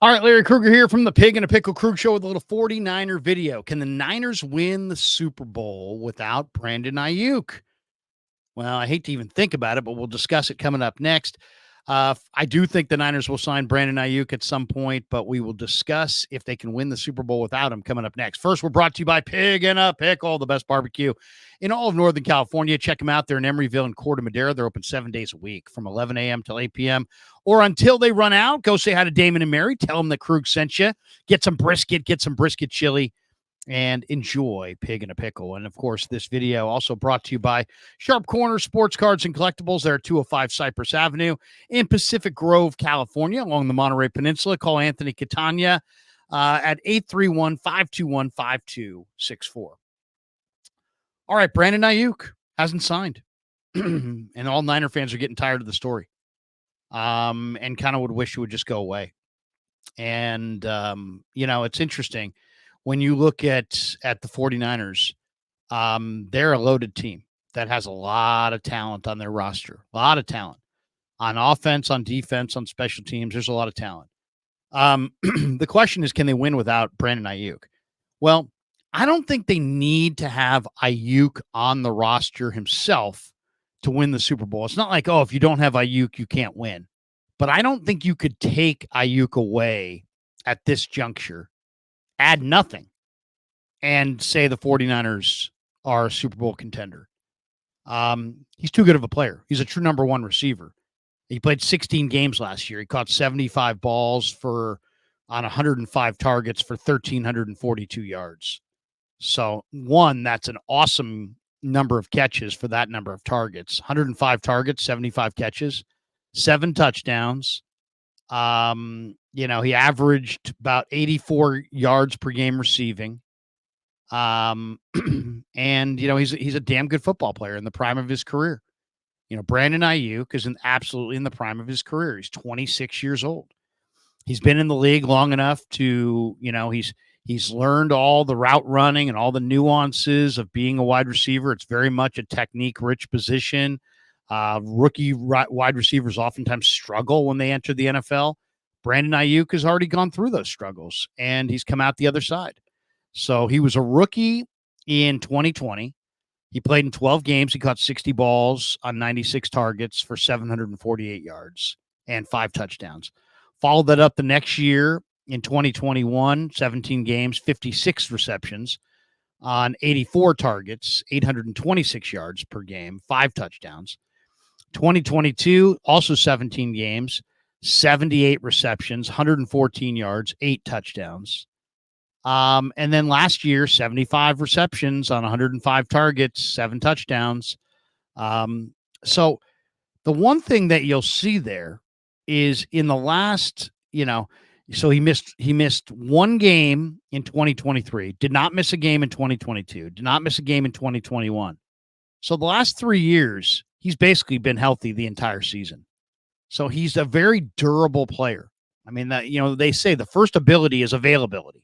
All right, Larry Krueger here from the Pig and a Pickle Krug Show with a little 49er video. Can the Niners win the Super Bowl without Brandon Aiyuk? Well, I hate to even think about it, but we'll discuss it coming up next. I do think the Niners will sign Brandon Aiyuk at some point, but we will discuss if they can win the Super Bowl without him coming up next. First, we're brought to you by Pig and a Pickle, the best barbecue in all of Northern California. Check them out. They're in Emeryville and Corte Madera. They're open 7 days a week from 11 a.m. till 8 p.m. or until they run out. Go say hi to Damon and Mary. Tell them that Krug sent you. Get some brisket chili, and enjoy Pig and a Pickle. And of course, this video also brought to you by Sharp Corner Sports Cards and Collectibles. They're at 205 Cypress Avenue in Pacific Grove, California, along the Monterey Peninsula. Call Anthony Catania at 831-521-5264. All right, Brandon Aiyuk hasn't signed. And all Niner fans are getting tired of the story and kind of would wish it would just go away. And, it's interesting. When you look at the 49ers, they're a loaded team that has a lot of talent on their roster, a lot of talent on offense, on defense, on special teams. There's a lot of talent. The question is, can they win without Brandon Aiyuk? Well, I don't think they need to have Aiyuk on the roster himself to win the Super Bowl. It's not like, if you don't have Aiyuk, you can't win. But I don't think you could take Aiyuk away at this juncture, add nothing, and say the 49ers are a Super Bowl contender. He's too good of a player. He's a true number one receiver. He played 16 games last year. He caught 75 balls on 105 targets for 1,342 yards. So, that's an awesome number of catches for that number of targets. 105 targets, 75 catches, 7 touchdowns. He averaged about 84 yards per game receiving. And he's a damn good football player in the prime of his career. Brandon Aiyuk is absolutely in the prime of his career. He's 26 years old. He's been in the league long enough to, he's learned all the route running and all the nuances of being a wide receiver. It's very much a technique-rich position. Rookie wide receivers oftentimes struggle when they enter the NFL. Brandon Aiyuk has already gone through those struggles, and he's come out the other side. So he was a rookie in 2020. He played in 12 games. He caught 60 balls on 96 targets for 748 yards and 5 touchdowns. Followed that up the next year in 2021, 17 games, 56 receptions on 84 targets, 826 yards per game, 5 touchdowns. 2022, also 17 games, 78 receptions, 114 yards, 8 touchdowns. And then last year, 75 receptions on 105 targets, 7 touchdowns. So the one thing that you'll see there is in the last, so he missed 1 game in 2023, did not miss a game in 2022, did not miss a game in 2021. So the last 3 years, he's basically been healthy the entire season. So he's a very durable player. I mean, they say the first ability is availability.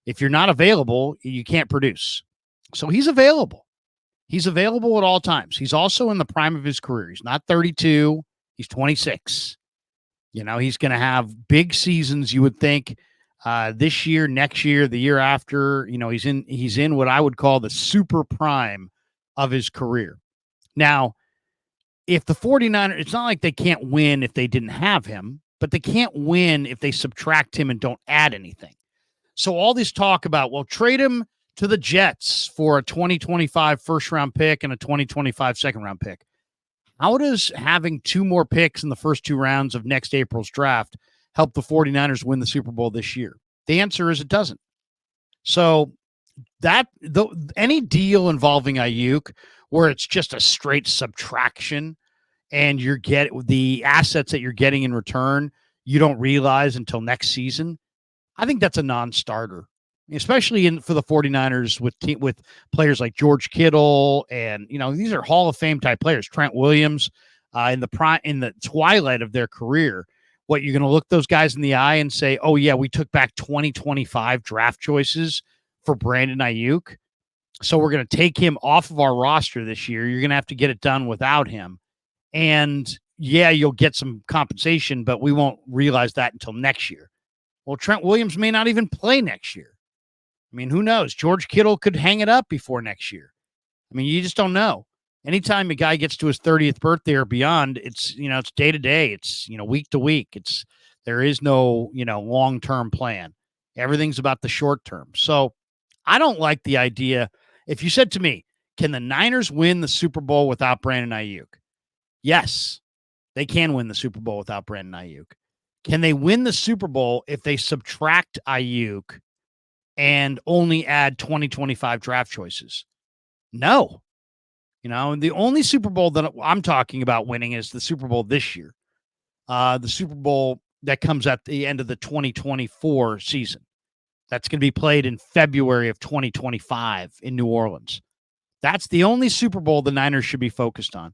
If you're not available, you can't produce. So he's available. He's available at all times. He's also in the prime of his career. He's not 32. He's 26. He's going to have big seasons, you would think, this year, next year, the year after. He's in what I would call the super prime of his career. Now, if the 49ers, it's not like they can't win if they didn't have him, but they can't win if they subtract him and don't add anything. So all this talk about, trade him to the Jets for a 2025 first-round pick and a 2025 second-round pick. How does having 2 more picks in the first 2 rounds of next April's draft help the 49ers win the Super Bowl this year? The answer is it doesn't. So any deal involving Aiyuk where it's just a straight subtraction and you get the assets that you're getting in return, you don't realize until next season, I think that's a non-starter, especially for the 49ers with players like George Kittle and, these are Hall of Fame type players, Trent Williams, in the twilight of their career. What, you're going to look those guys in the eye and say, oh yeah, we took back 2025 draft choices for Brandon Aiyuk, so we're going to take him off of our roster this year. You're going to have to get it done without him. And yeah, you'll get some compensation, but we won't realize that until next year. Well, Trent Williams may not even play next year. I mean, who knows? George Kittle could hang it up before next year. I mean, you just don't know. Anytime a guy gets to his 30th birthday or beyond, it's, it's day to day. It's, week to week. There is no, long-term plan. Everything's about the short term. So I don't like the idea. If you said to me, can the Niners win the Super Bowl without Brandon Aiyuk? Yes, they can win the Super Bowl without Brandon Aiyuk. Can they win the Super Bowl if they subtract Aiyuk and only add 2025 draft choices? No. The only Super Bowl that I'm talking about winning is the Super Bowl this year. The Super Bowl that comes at the end of the 2024 season. That's going to be played in February of 2025 in New Orleans. That's the only Super Bowl the Niners should be focused on.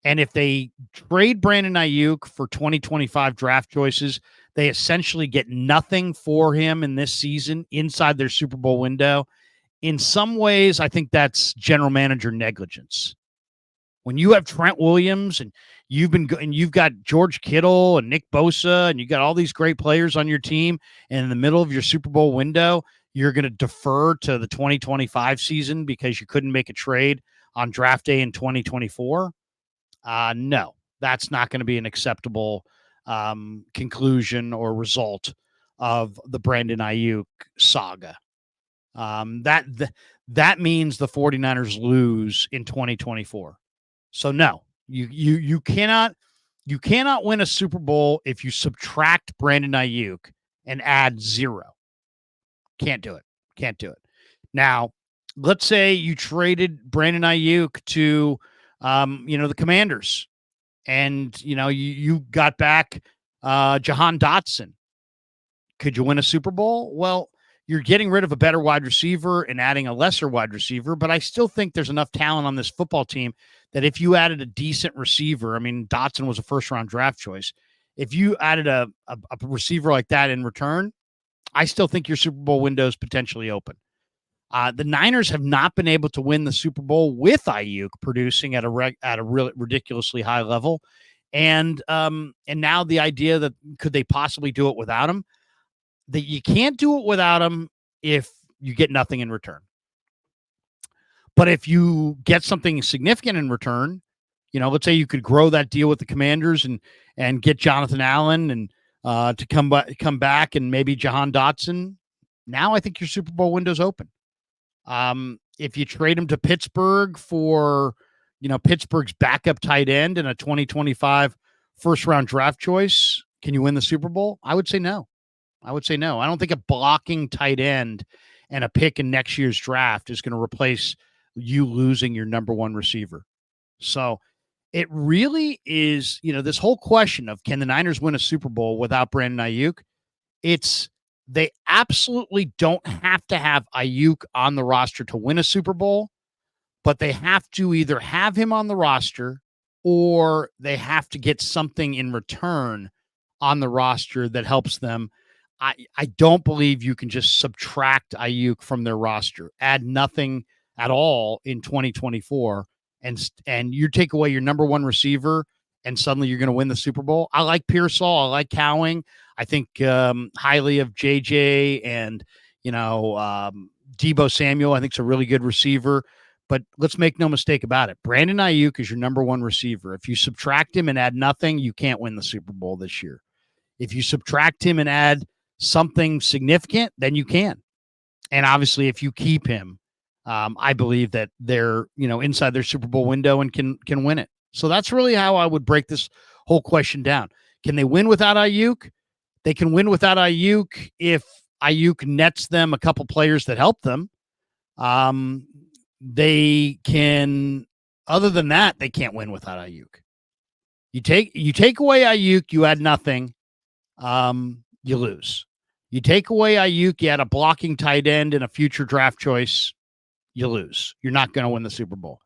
And if they trade Brandon Aiyuk for 2025 draft choices, they essentially get nothing for him in this season inside their Super Bowl window. In some ways, I think that's general manager negligence. When you have Trent Williams and you've got George Kittle and Nick Bosa and you got all these great players on your team, and in the middle of your Super Bowl window, you're going to defer to the 2025 season because you couldn't make a trade on draft day in 2024. No, that's not going to be an acceptable conclusion or result of the Brandon Aiyuk saga. That means the 49ers lose in 2024. So no, you cannot win a Super Bowl if you subtract Brandon Aiyuk and add 0. Can't do it. Now, let's say you traded Brandon Aiyuk to the Commanders, and you got back Jahan Dotson. Could you win a Super Bowl? Well, you're getting rid of a better wide receiver and adding a lesser wide receiver, but I still think there's enough talent on this football team that if you added a decent receiver, I mean, Dotson was a first-round draft choice. If you added a receiver like that in return, I still think your Super Bowl window is potentially open. The Niners have not been able to win the Super Bowl with Aiyuk producing at a really ridiculously high level, and now the idea that could they possibly do it without him? That you can't do it without him if you get nothing in return. But if you get something significant in return, let's say you could grow that deal with the Commanders and get Jonathan Allen and to come back and maybe Jahan Dotson. Now I think your Super Bowl window's open. If you trade him to Pittsburgh for, Pittsburgh's backup tight end and a 2025 first round draft choice, can you win the Super Bowl? I would say no. I don't think a blocking tight end and a pick in next year's draft is going to replace you losing your number one receiver. So it really is, this whole question of can the Niners win a Super Bowl without Brandon Aiyuk? They absolutely don't have to have Aiyuk on the roster to win a Super Bowl, but they have to either have him on the roster or they have to get something in return on the roster that helps them. I don't believe you can just subtract Aiyuk from their roster, add nothing at all in 2024, and you take away your number one receiver, and suddenly you're going to win the Super Bowl. I like Pearsall. I like Cowing. I think highly of JJ and, Deebo Samuel. I think it's a really good receiver. But let's make no mistake about it. Brandon Aiyuk is your number one receiver. If you subtract him and add nothing, you can't win the Super Bowl this year. If you subtract him and add something significant, then you can. And obviously, if you keep him, I believe that they're, inside their Super Bowl window and can win it. So that's really how I would break this whole question down. Can they win without Aiyuk? They can win without Aiyuk if Aiyuk nets them a couple players that help them. They can, other than that, they can't win without Aiyuk. You take away Aiyuk, you add nothing, you lose. You take away Aiyuk, you add a blocking tight end and a future draft choice, you lose. You're not going to win the Super Bowl.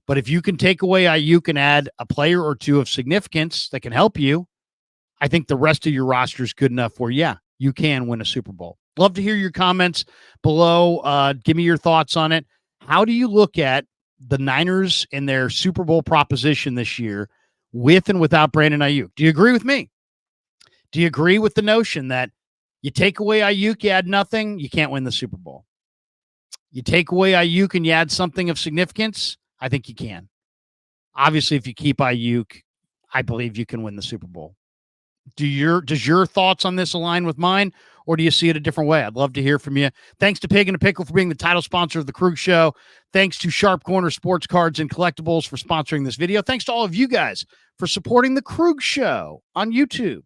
But if you can take away Aiyuk and add a player or two of significance that can help you, I think the rest of your roster is good enough where, yeah, you can win a Super Bowl. Love to hear your comments below. Give me your thoughts on it. How do you look at the Niners and their Super Bowl proposition this year with and without Brandon Aiyuk? Do you agree with me? Do you agree with the notion that You take away Aiyuk, you add nothing, you can't win the Super Bowl. You take away Aiyuk and you add something of significance, I think you can. Obviously, if you keep Aiyuk, I believe you can win the Super Bowl. Does your thoughts on this align with mine, or do you see it a different way? I'd love to hear from you. Thanks to Pig and a Pickle for being the title sponsor of the Krug Show. Thanks to Sharp Corner Sports Cards and Collectibles for sponsoring this video. Thanks to all of you guys for supporting the Krug Show on YouTube.